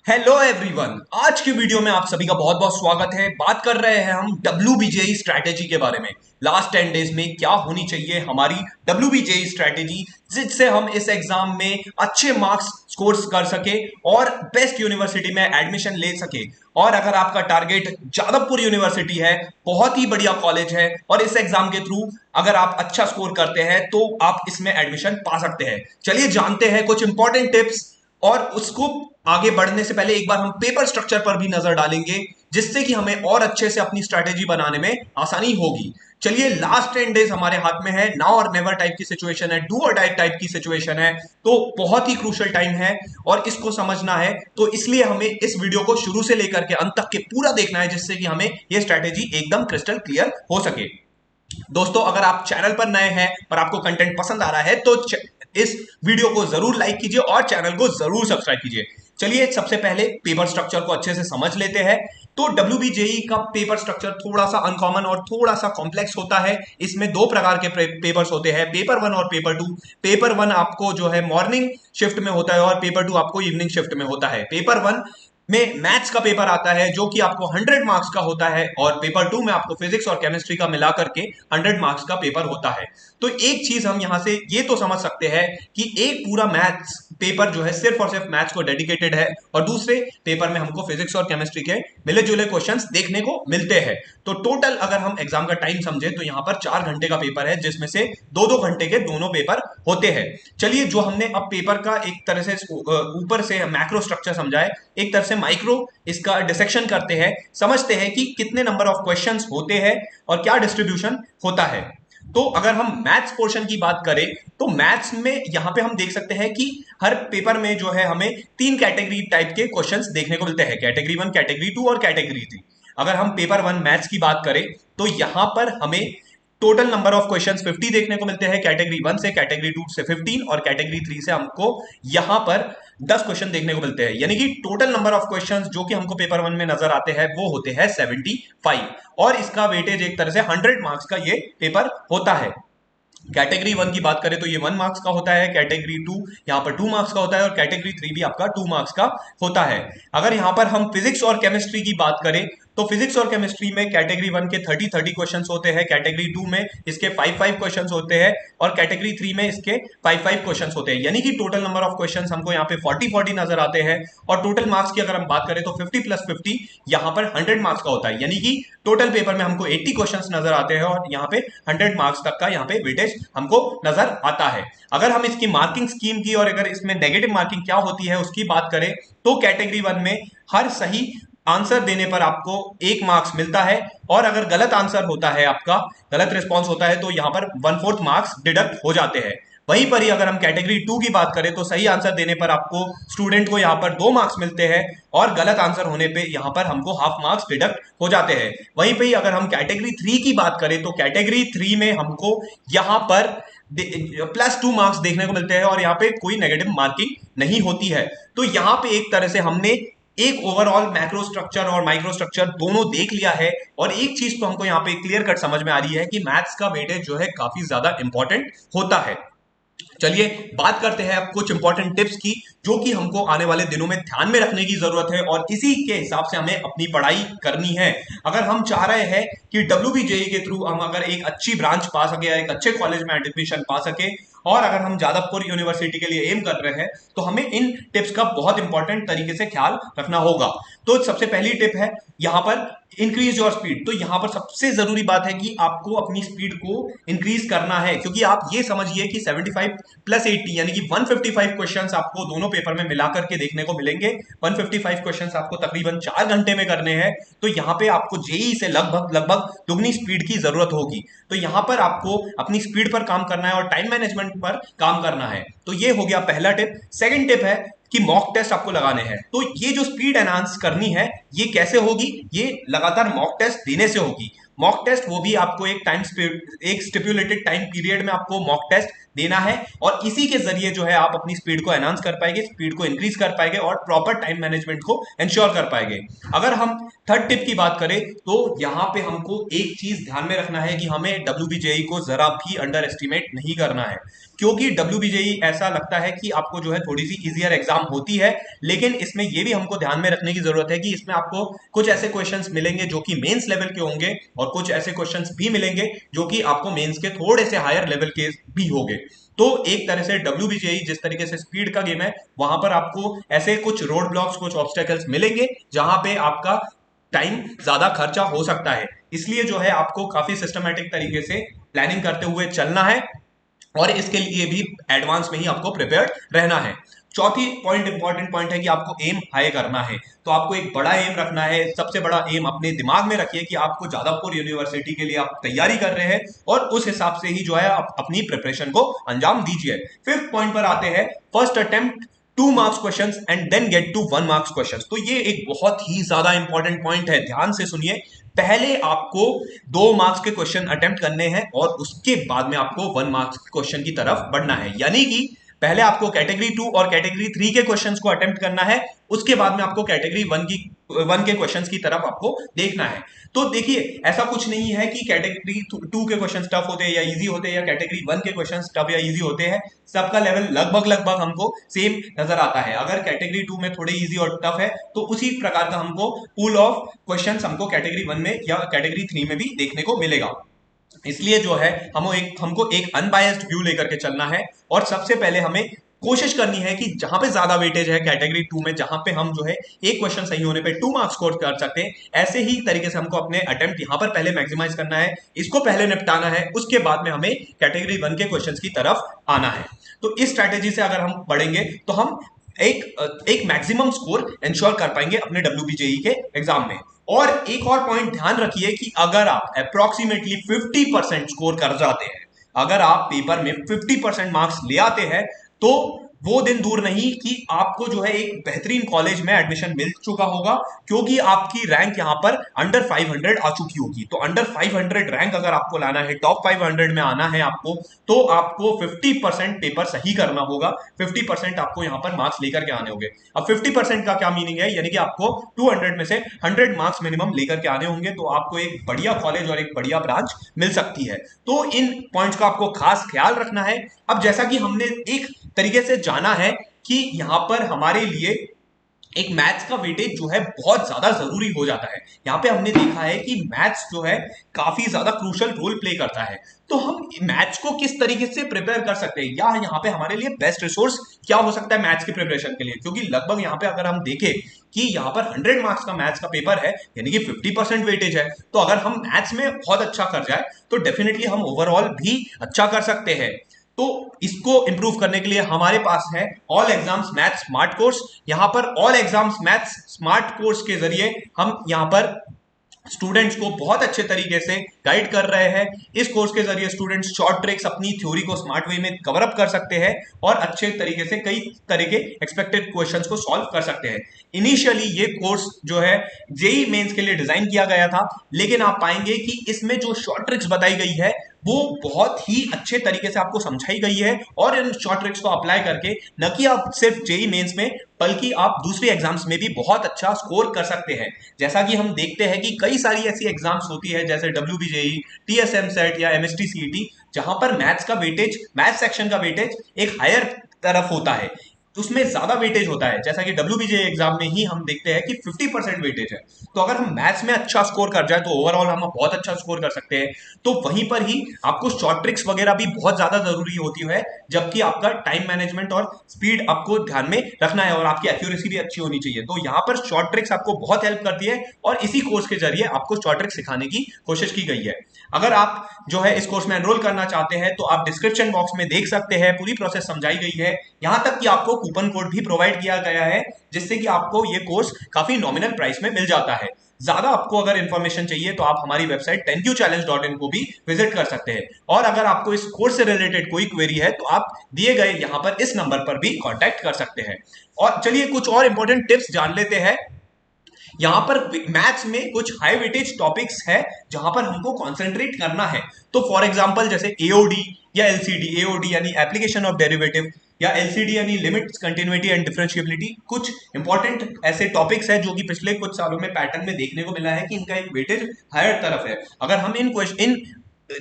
Hello everyone. आज की video में आप सभी का बहुत बहुत स्वागत है। बात कर रहे हैं हम WBJE स्ट्रैटेजी के बारे में। लास्ट 10 डेज में क्या होनी चाहिए हमारी WBJE स्ट्रैटेजी, जिससे हम इस एग्जाम में अच्छे मार्क्स स्कोर्स कर सके और बेस्ट यूनिवर्सिटी में एडमिशन ले सके। और अगर आपका टारगेट जादवपुर यूनिवर्सिटी है, बहुत ही बढ़िया कॉलेज है, और इस एग्जाम के थ्रू अगर आप अच्छा स्कोर करते हैं तो आप इसमें एडमिशन पा सकते हैं। चलिए जानते हैं कुछ इंपॉर्टेंट टिप्स, और उसको आगे बढ़ने से पहले एक बार हम पेपर स्ट्रक्चर पर भी नजर डालेंगे, जिससे कि हमें और अच्छे से अपनी स्ट्रैटेजी बनाने में आसानी होगी। चलिए, लास्ट 10 डेज हमारे हाथ में है। नाउ और नेवर टाइप की सिचुएशन है, डू और डाई टाइप की सिचुएशन है, तो बहुत ही क्रूशियल टाइम है और इसको समझना है। तो इसलिए हमें इस वीडियो को शुरू से लेकर के अंत तक के पूरा देखना है, जिससे कि हमें यह स्ट्रैटेजी एकदम क्रिस्टल क्लियर हो सके। दोस्तों, अगर आप चैनल पर नए हैं और आपको कंटेंट पसंद आ रहा है तो इस वीडियो को जरूर लाइक कीजिए और चैनल को जरूर सब्सक्राइब कीजिए। चलिए, सबसे पहले पेपर स्ट्रक्चर को अच्छे से समझ लेते हैं। तो WBJE का पेपर स्ट्रक्चर थोड़ा सा अनकॉमन और थोड़ा सा कॉम्प्लेक्स होता है। इसमें दो प्रकार के पेपर्स होते हैं, पेपर वन और पेपर टू। पेपर वन आपको जो है मॉर्निंग शिफ्ट में होता है और पेपर टू आपको इवनिंग शिफ्ट में होता है। पेपर वन में मैथ्स का पेपर आता है जो कि आपको 100 मार्क्स का होता है, और पेपर टू में आपको फिजिक्स और केमिस्ट्री का मिला करके 100 मार्क्स का पेपर होता है। तो एक चीज हम यहां से ये तो समझ सकते हैं कि एक पूरा मैथ्स पेपर जो है सिर्फ और सिर्फ मैथ्स को डेडिकेटेड है, और दूसरे पेपर में हमको फिजिक्स और केमिस्ट्री के मिले जुले क्वेश्चंस देखने को मिलते हैं। तो टोटल अगर हम एग्जाम का टाइम समझे तो यहाँ पर 4 घंटे का पेपर है, जिसमें से 2-2 घंटे के दोनों पेपर होते हैं। चलिए, जो हमने अब पेपर का एक तरह से ऊपर से मैक्रो स्ट्रक्चर समझा है, एक तरह से माइक्रो इसका डिसेक्शन करते हैं, समझते हैं कि कितने नंबर ऑफ क्वेश्चंस होते हैं और क्या डिस्ट्रीब्यूशन होता है। तो अगर हम मैथ्स पोर्शन की बात करें तो मैथ्स में यहां पे हम देख सकते हैं कि हर पेपर में जो है हमें 3 कैटेगरी टाइप के क्वेश्चंस देखने को मिलते हैं, कैटेगरी 1, कैटेगरी 2 और कैटेगरी 3। अगर हम पेपर 1 मैथ्स की बात करें तो यहां पर हमें टोटल नंबर ऑफ क्वेश्चंस 50 देखने को मिलते हैं, कैटेगरी 1 से, कैटेगरी 2 से 15 और कैटेगरी 3 से हमको यहां पर 10 क्वेश्चन देखने को मिलते हैं। यानी कि टोटल नंबर ऑफ क्वेश्चंस जो कि हमको पेपर 1 में नजर आते हैं वो होते हैं 75, और इसका वेटेज एक तरह से 100 मार्क्स का ये पेपर होता है। कैटेगरी 1 की बात करें तो ये 1 मार्क्स का होता है, कैटेगरी 2 यहाँ पर 2 मार्क्स का होता है, और कैटेगरी 3 भी आपका 2 मार्क्स का होता है। अगर यहाँ पर हम फिजिक्स और केमिस्ट्री की बात करें तो फिजिक्स और केमिस्ट्री में कैटेगरी 1 के 30 क्वेश्चंस होते हैं, कैटेगरी 2 में इसके 5 क्वेश्चंस होते हैं, और कैटेगरी 3 में इसके 5 क्वेश्चंस होते हैं। यानी कि टोटल नंबर ऑफ क्वेश्चंस हमको यहाँ पे 40 नजर आते हैं। और टोटल मार्क्स की अगर हम बात करें तो 50 प्लस 50 यहाँ पर 100 मार्क्स का होता है। यानी कि टोटल पेपर में हमको 80 क्वेश्चंस नजर आते हैं, और यहाँ पे 100 मार्क्स तक का यहाँ पे वेटेज हमको नजर आता है। अगर हम इसकी मार्किंग स्कीम की और अगर इसमें नेगेटिव मार्किंग क्या होती है उसकी बात करें तो कैटेगरी 1 में हर सही आंसर देने पर आपको 1 मार्क्स मिलता है, और अगर गलत आंसर होता है, आपका गलत रिस्पॉन्स होता है, तो यहां पर 1/4 मार्क्स डिडक्ट हो जाते हैं। वहीं पर ही अगर हम कैटेगरी 2 की बात करें तो सही आंसर देने पर आपको स्टूडेंट को यहां पर 2 मार्क्स मिलते हैं, और गलत आंसर होने पे यहां पर हमको हाफ मार्क्स डिडक्ट हो जाते हैं। वहीं पे ही अगर हम कैटेगरी 3 की बात करें तो कैटेगरी 3 में हमको यहां पर +2 मार्क्स देखने को मिलते हैं, और यहाँ पे कोई नेगेटिव मार्किंग नहीं होती है। तो यहाँ पे एक तरह से हमने एक ओवरऑल मैक्रो स्ट्रक्चर और माइक्रो स्ट्रक्चर दोनों देख लिया है, और एक चीज तो हमको यहाँ पे क्लियर कट समझ में आ रही है कि मैथ्स का वेटेज जो है काफी ज्यादा इंपॉर्टेंट होता है। चलिए, बात करते हैं अब कुछ इंपॉर्टेंट टिप्स की, जो कि हमको आने वाले दिनों में ध्यान में रखने की जरूरत है, और इसी के हिसाब से हमें अपनी पढ़ाई करनी है। अगर हम चाह रहे हैं कि WBJE के थ्रू हम अगर एक अच्छी ब्रांच पा सके, एक अच्छे कॉलेज में एडमिशन पा सके, और अगर हम जादवपुर यूनिवर्सिटी के लिए एम कर रहे हैं, तो हमें इन टिप्स का बहुत इंपॉर्टेंट तरीके से ख्याल रखना होगा। तो सबसे पहली टिप है यहाँ पर इंक्रीज योर स्पीड। तो यहां पर सबसे जरूरी बात है कि आपको अपनी स्पीड को इंक्रीज करना है, क्योंकि आप ये समझिए कि 75 प्लस 80 यानी कि 155 क्वेश्चंस आपको दोनों पेपर में मिलाकर के देखने को मिलेंगे। 155 क्वेश्चंस आपको तकरीबन 4 घंटे में करने हैं। तो यहाँ पे आपको जेई से लगभग लगभग दुगनी स्पीड की जरूरत होगी। तो यहाँ पर आपको अपनी स्पीड पर काम करना है और टाइम मैनेजमेंट पर काम करना है। तो ये हो गया पहला टिप। सेकंड टिप है कि मॉक टेस्ट आपको लगाने हैं। तो ये जो स्पीड एनहांस करनी है, ये कैसे होगी? ये लगातार मॉक टेस्ट देने से होगी। मॉक टेस्ट वो भी आपको एक स्टिपुलेटेड टाइम पीरियड में आपको मॉक टेस्ट देना है, और इसी के जरिए जो है आप अपनी स्पीड को एनहांस कर पाएंगे, स्पीड को इंक्रीज कर पाएंगे और प्रॉपर टाइम मैनेजमेंट को इंश्योर कर पाएंगे। अगर हम थर्ड टिप की बात करें तो यहां पे हमको एक चीज ध्यान में रखना है कि हमें WBJE को जरा भी अंडर एस्टिमेट नहीं करना है, क्योंकि WBJE ऐसा लगता है कि आपको जो है थोड़ी सी इजियर एग्जाम होती है, लेकिन इसमें यह भी हमको ध्यान में रखने की जरूरत है कि इसमें आपको कुछ ऐसे क्वेश्चंस मिलेंगे जो कि मेंस लेवल के होंगे, और कुछ ऐसे क्वेश्चंस भी मिलेंगे जो कि आपको मेंस के थोड़े से हायर लेवल के भी होंगे। तो एक तरह से WBJE जिस तरीके से स्पीड का गेम है, वहां पर आपको ऐसे कुछ रोड ब्लॉक्स, कुछ ऑब्स्टेकल्स मिलेंगे जहां पे आपका टाइम ज्यादा खर्चा हो सकता है। इसलिए जो है आपको काफी सिस्टमेटिक तरीके से प्लानिंग करते हुए चलना है, और इसके लिए भी एडवांस में ही आपको प्रिपेयर्ड रहना है। चौथी पॉइंट, इंपॉर्टेंट पॉइंट है कि आपको एम हाई करना है। तो आपको एक बड़ा एम रखना है। सबसे बड़ा एम अपने दिमाग में रखिए कि आपको जादवपुर यूनिवर्सिटी के लिए आप तैयारी कर रहे हैं, और उस हिसाब से ही जो है आप अपनी प्रिपरेशन को अंजाम दीजिए। फिफ्थ पॉइंट पर आते हैं, first attempt 2 marks questions and then get to 1 marks questions. तो ये एक बहुत ही ज्यादा इंपॉर्टेंट पॉइंट है, ध्यान से सुनिए। पहले आपको 2 मार्क्स के क्वेश्चन अटेम्प्ट करने हैं, और उसके बाद में आपको 1 मार्क्स के क्वेश्चन की तरफ बढ़ना है। यानी कि पहले आपको कैटेगरी 2 और कैटेगरी 3 के क्वेश्चंस को अटेम्प्ट करना है, उसके बाद में आपको कैटेगरी 1 के क्वेश्चंस की तरफ आपको देखना है। तो देखिए, ऐसा कुछ नहीं है कि कैटेगरी 2 के क्वेश्चंस टफ होते हैं या इजी होते हैं, या कैटेगरी 1 के क्वेश्चंस टफ या इजी होते हैं। सबका लेवल लगभग लगभग हमको सेम नजर आता है। अगर कैटेगरी 2 में थोड़े इजी और टफ है, तो उसी प्रकार का हमको पूल ऑफ क्वेश्चंस हमको कैटेगरी 1 में या कैटेगरी 3 में भी देखने को मिलेगा। इसलिए जो है हमको एक अनबायस्ड व्यू लेकर के चलना है, और सबसे पहले हमें कोशिश करनी है कि जहां पे ज्यादा वेटेज है कैटेगरी 2 में, जहां पे हम जो है एक क्वेश्चन सही होने पे 2 मार्क्स स्कोर कर सकते हैं, ऐसे ही तरीके से हमको अपने अटेम्प्ट यहां पर पहले मैक्सिमाइज करना है, इसको पहले निपटाना है, उसके बाद में हमें कैटेगरी 1 के क्वेश्चंस की तरफ आना है। तो इस स्ट्रैटेजी से अगर हम पढ़ेंगे तो हम एक मैक्सिमम स्कोर इंश्योर कर पाएंगे अपने WBJE के एग्जाम में। और एक और पॉइंट ध्यान रखिए कि अगर आप अप्रोक्सीमेटली 50% स्कोर कर जाते हैं, अगर आप पेपर में 50% मार्क्स ले आते हैं, तो वो दिन दूर नहीं कि आपको जो है एक बेहतरीन कॉलेज में एडमिशन मिल चुका होगा, क्योंकि आपकी रैंक यहां पर अंडर 500 आ चुकी होगी। तो अंडर 500 रैंक अगर आपको लाना है, टॉप 500 में आना है आपको, तो आपको 50% पेपर सही करना होगा, 50% आपको यहां पर मार्क्स लेकर के आने होंगे। अब 50% का क्या मीनिंग है, यानी कि आपको 200 में से 100 मार्क्स मिनिमम लेकर के आने होंगे, तो आपको एक बढ़िया कॉलेज और एक बढ़िया ब्रांच मिल सकती है। तो इन पॉइंट्स का आपको खास ख्याल रखना है। अब जैसा कि हमने एक तरीके से जाना है कि यहां पर हमारे लिए एक मैथ्स का वेटेज जो है बहुत ज्यादा जरूरी हो जाता है। यहां पे हमने देखा है कि मैथ्स जो है काफी ज्यादा क्रूशल रोल प्ले करता है। तो हम मैथ्स को किस तरीके से प्रिपेयर कर सकते हैं, या यहाँ पे हमारे लिए बेस्ट रिसोर्स क्या हो सकता है मैथ्स की प्रिपरेशन के लिए, क्योंकि लगभग यहाँ पे अगर हम देखें कि यहाँ पर 100 मार्क्स का मैथ्स का पेपर है, यानी कि 50% वेटेज है। तो अगर हम मैथ्स में बहुत अच्छा कर जाए तो डेफिनेटली हम ओवरऑल भी अच्छा कर सकते हैं। तो इसको इंप्रूव करने के लिए हमारे पास है all exams maths smart course. यहां पर all exams maths smart course के जरिए हम यहां पर स्टूडेंट्स को बहुत अच्छे तरीके से गाइड कर रहे हैं। इस कोर्स के जरिए स्टूडेंट्स शॉर्ट ट्रिक्स अपनी थ्योरी को स्मार्ट वे में कवर अप कर सकते हैं, और अच्छे तरीके से कई तरह के एक्सपेक्टेड क्वेश्चंस को सॉल्व कर सकते हैं। इनिशियली ये कोर्स जो है जेई मेंस के लिए डिजाइन किया गया था, लेकिन आप पाएंगे कि इसमें जो शॉर्ट ट्रिक्स बताई गई है वो बहुत ही अच्छे तरीके से आपको समझाई गई है, और इन शॉर्ट ट्रिक्स को अप्लाई करके न कि आप सिर्फ जेई मेंस में, बल्कि आप दूसरी एग्जाम्स में भी बहुत अच्छा स्कोर कर सकते हैं। जैसा कि हम देखते हैं कि कई सारी ऐसी एग्जाम्स होती है, जैसे WBJE, TSM सेट या MST CET, जहां पर मैथ्स का वेटेज, मैथ्स सेक्शन का वेटेज एक हायर तरफ होता है, उसमें ज्यादा वेटेज होता है। जैसा कि WBJE एग्जाम में ही हम देखते हैं कि 50% वेटेज है। तो अगर हम मैथ्स में अच्छा स्कोर कर जाए तो ओवरऑल हम बहुत अच्छा स्कोर कर सकते हैं। तो वहीं पर ही आपको शॉर्ट ट्रिक्स वगैरह भी बहुत ज्यादा जरूरी होती है, जबकि आपका टाइम मैनेजमेंट और स्पीड आपको ध्यान में रखना है, और आपकी एक्यूरेसी भी अच्छी होनी चाहिए। तो यहाँ पर शॉर्ट ट्रिक्स आपको बहुत हेल्प करती है, और इसी कोर्स के जरिए आपको शॉर्ट ट्रिक्स सिखाने की कोशिश की गई है। अगर आप जो है इस कोर्स में एनरोल करना चाहते हैं तो आप डिस्क्रिप्शन बॉक्स में देख सकते हैं, पूरी प्रोसेस समझाई गई है। यहां तक कि आपको कूपन कोड भी प्रोवाइड किया गया है, जिससे कि आपको ये कोर्स काफी नॉमिनल प्राइस में मिल जाता है। ज्यादा आपको अगर इंफॉर्मेशन चाहिए तो आप हमारी वेबसाइट 10qchallenge.in को भी विजिट कर सकते हैं, और अगर आपको इस कोर्स से रिलेटेड कोई क्वेरी है तो आप दिए गए यहां पर इस नंबर पर भी कांटेक्ट कर सकते हैं। और चलिए कुछ और इंपॉर्टेंट टिप्स जान लेते हैं यहाँ पर मैथ्स में कुछ हाई वेटेज टॉपिक्स है जहां पर हमको कॉन्सेंट्रेट करना है। तो फॉर एग्जांपल जैसे एओडी या एलसीडी, एओडी यानी एप्लीकेशन ऑफ डेरिवेटिव, या एलसीडी यानी लिमिट्स, कंटिन्यूटी एंड डिफरेंशिएबिलिटी, कुछ इंपॉर्टेंट ऐसे टॉपिक्स है जो कि पिछले कुछ सालों में पैटर्न में देखने को मिला है कि इनका एक वेटेज हायर तरफ है। अगर हम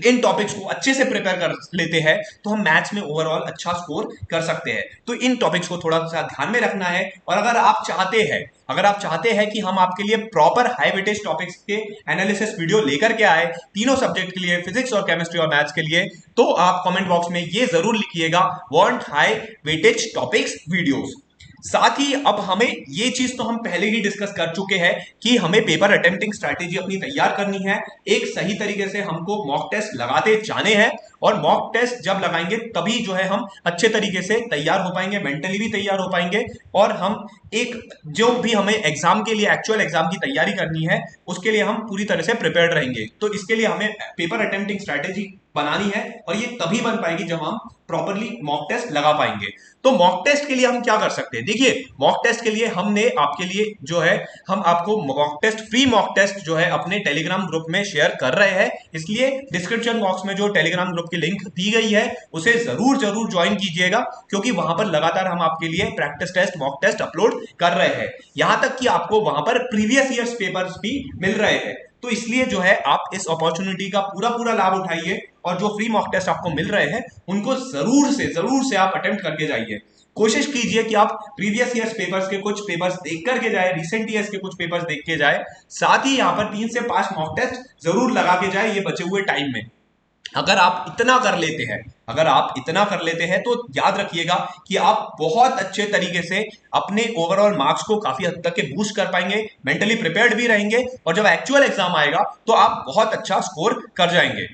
इन टॉपिक्स को अच्छे से प्रिपेयर कर लेते हैं तो हम मैथ्स में ओवरऑल अच्छा स्कोर कर सकते हैं। तो इन टॉपिक्स को थोड़ा सा ध्यान में रखना है। और अगर आप चाहते हैं कि हम आपके लिए प्रॉपर हाई वेटेज टॉपिक्स के एनालिसिस वीडियो लेकर के आए तीनों सब्जेक्ट के लिए, फिजिक्स और केमिस्ट्री और मैथ्स के लिए, तो आप कमेंट बॉक्स में ये जरूर लिखिएगा, want high weightage topics videos. साथ ही अब हमें ये चीज तो हम पहले ही डिस्कस कर चुके हैं कि हमें पेपर अटेम्प्टिंग स्ट्रैटेजी अपनी तैयार करनी है। एक सही तरीके से हमको मॉक टेस्ट लगाते जाने हैं, और मॉक टेस्ट जब लगाएंगे तभी जो है हम अच्छे तरीके से तैयार हो पाएंगे, मेंटली भी तैयार हो पाएंगे, और हम एक जो भी हमें एग्जाम के लिए, एक्चुअल एग्जाम की तैयारी करनी है, उसके लिए हम पूरी तरह से प्रिपेयर्ड रहेंगे। तो इसके लिए हमें पेपर अटेम्प्टिंग स्ट्रैटेजी बनानी है, और ये तभी बन पाएगी जब हम प्रॉपरली मॉक टेस्ट लगा पाएंगे। तो मॉक टेस्ट के लिए हम क्या कर सकते हैं? देखिए, मॉक टेस्ट के लिए हमने आपके लिए जो है, हम आपको mock test, free mock test जो है अपने टेलीग्राम ग्रुप में शेयर कर रहे हैं। इसलिए डिस्क्रिप्शन बॉक्स में जो टेलीग्राम ग्रुप की लिंक दी गई है उसे जरूर जरूर ज्वाइन कीजिएगा, क्योंकि वहां पर लगातार हम आपके लिए practice test, mock test upload कर रहे हैं। यहां तक कि आपको वहां पर प्रीवियस ईयर्स पेपर्स भी मिल रहे हैं। तो इसलिए जो है आप इस अपॉर्चुनिटी का पूरा पूरा लाभ उठाइए, और जो फ्री मॉक टेस्ट आपको मिल रहे हैं उनको जरूर से आप अटेम्प्ट करके जाइए। कोशिश कीजिए कि आप प्रीवियस ईयर्स पेपर्स के कुछ पेपर्स देख करके जाए, रिसेंट ईयर्स के कुछ पेपर्स देख के जाए। साथ ही यहाँ पर 3 से 5 मॉक टेस्ट जरूर लगा के जाए ये बचे हुए टाइम में। अगर आप इतना कर लेते हैं तो याद रखिएगा कि आप बहुत अच्छे तरीके से अपने ओवरऑल मार्क्स को काफी हद तक के बूस्ट कर पाएंगे, मेंटली प्रिपेयर्ड भी रहेंगे, और जब एक्चुअल एग्जाम आएगा तो आप बहुत अच्छा स्कोर कर जाएंगे।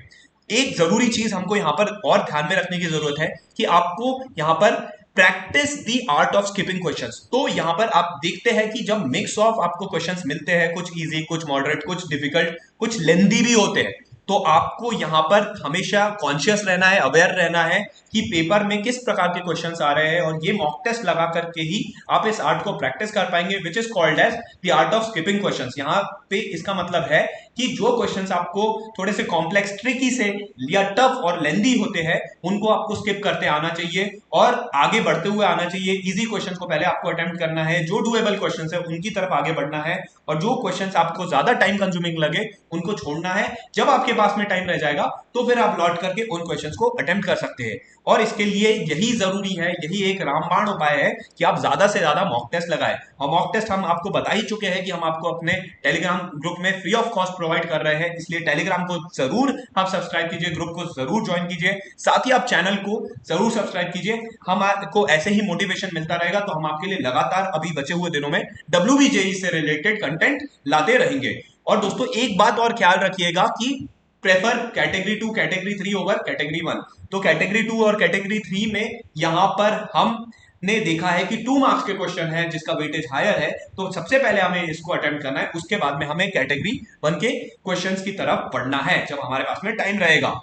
एक जरूरी चीज हमको यहां पर और ध्यान में रखने की जरूरत है कि आपको यहां पर practice the art of skipping questions. तो यहां पर आप देखते हैं कि जब मिक्स ऑफ आपको क्वेश्चंस मिलते हैं, कुछ इजी, कुछ मॉडरेट, कुछ डिफिकल्ट, कुछ लेंदी भी होते हैं, तो आपको यहां पर हमेशा कॉन्शियस रहना है, अवेयर रहना है कि पेपर में किस प्रकार के क्वेश्चंस आ रहे हैं, और ये मॉक टेस्ट लगा करके ही आप इस आर्ट को प्रैक्टिस कर पाएंगे, which is called as the art of skipping questions. यहां पे इसका मतलब है कि जो क्वेश्चंस आपको थोड़े से कॉम्प्लेक्स, ट्रिकी से या टफ और लेंदी होते हैं, उनको आपको स्किप करते आना चाहिए और आगे बढ़ते हुए आना चाहिए। इजी क्वेश्चंस को पहले आपको अटेम्प्ट करना है, जो डुएबल क्वेश्चंस है उनकी तरफ आगे बढ़ना है, और जो क्वेश्चंस आपको ज्यादा टाइम कंज्यूमिंग लगे उनको छोड़ना है। जब आपके पास में टाइम रह जाएगा तो फिर आप लौट करके उन क्वेश्चंस को अटेम्प्ट कर सकते हैं। और इसके लिए यही जरूरी है, यही एक रामबाण उपाय है कि आप ज्यादा से ज्यादा मॉक टेस्ट लगाएं। और मॉक टेस्ट हम आपको बता ही चुके हैं कि हम आपको अपने टेलीग्राम ग्रुप में फ्री ऑफ कॉस्ट प्रोवाइड कर रहे हैं, इसलिए टेलीग्राम को जरूर आप सब्सक्राइब कीजिए, ग्रुप को जरूर ज्वाइन कीजिए, साथ ही आप चैनल को जरूर सब्सक्राइब कीजिए। हम आपको ऐसे ही मोटिवेशन मिलता रहेगा, तो हम आपके लिए लगातार अभी बचे हुए दिनों में WBJE से रिलेटेड कंटेंट लाते रहेंगे। और दोस्तों, एक बात और ख्याल रखिएगा कि prefer category 2 category 3 over category 1। तो कैटेगरी 2 और कैटेगरी 3 में यहां पर हमने देखा है कि 2 मार्क्स के क्वेश्चन है जिसका वेटेज हायर है, तो सबसे पहले हमें इसको अटेम्प्ट करना है, उसके बाद में हमें कैटेगरी 1 के क्वेश्चंस की तरफ बढ़ना है जब हमारे पास में टाइम रहेगा।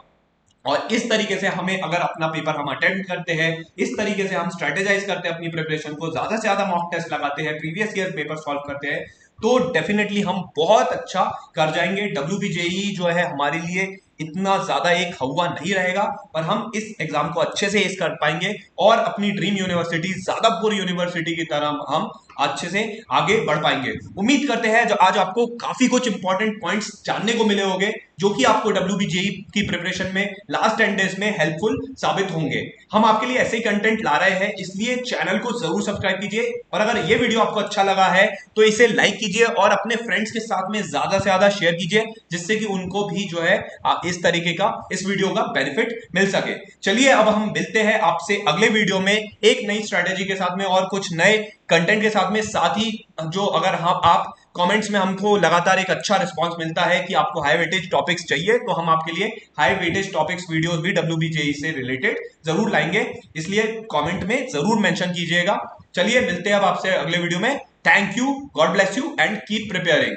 और इस तरीके से हमें, अगर अपना पेपर हम अटेम्प्ट करते हैं, इस तरीके से हम स्ट्रेटेजाइज करते हैं अपनी प्रिपरेशन को, ज्यादा से ज्यादा मॉक टेस्ट लगाते हैं, प्रीवियस ईयर पेपर सॉल्व करते हैं, तो डेफिनेटली हम बहुत अच्छा कर जाएंगे। WBJE जो है हमारे लिए इतना ज्यादा एक हवा नहीं रहेगा, और हम इस एग्जाम को अच्छे से एस कर पाएंगे, और अपनी ड्रीम यूनिवर्सिटी, जादवपुर यूनिवर्सिटी की तरह हम अच्छे से आगे बढ़ पाएंगे। उम्मीद करते हैं जो आज आपको काफी कुछ इंपॉर्टेंट पॉइंट्स जानने को मिले होंगे, जो कि आपको WBJE की प्रिपरेशन में लास्ट 10 डेज में हेल्पफुल साबित होंगे। हम आपके लिए ऐसे ही कंटेंट ला रहे हैं, इसलिए चैनल को जरूर सब्सक्राइब कीजिए, और अगर ये वीडियो आपको अच्छा लगा है तो इसे लाइक कीजिए और अपने फ्रेंड्स के साथ में ज्यादा से ज्यादा शेयर कीजिए, जिससे कि उनको भी जो है इस तरीके का, इस वीडियो का बेनिफिट मिल सके। चलिए, अब हम मिलते हैं आपसे अगले वीडियो में एक नई स्ट्रेटेजी के साथ में और कुछ नए कंटेंट के साथ में। साथ ही जो अगर हम आप कमेंट्स में हमको लगातार एक अच्छा रिस्पांस मिलता है कि आपको हाई वेटेज टॉपिक्स चाहिए, तो हम आपके लिए हाई वेटेज टॉपिक्स वीडियोस भी WBJE से रिलेटेड जरूर लाएंगे, इसलिए कमेंट में जरूर मेंशन कीजिएगा। चलिए, मिलते हैं अब आपसे अगले वीडियो में। Thank you, God bless you and keep preparing.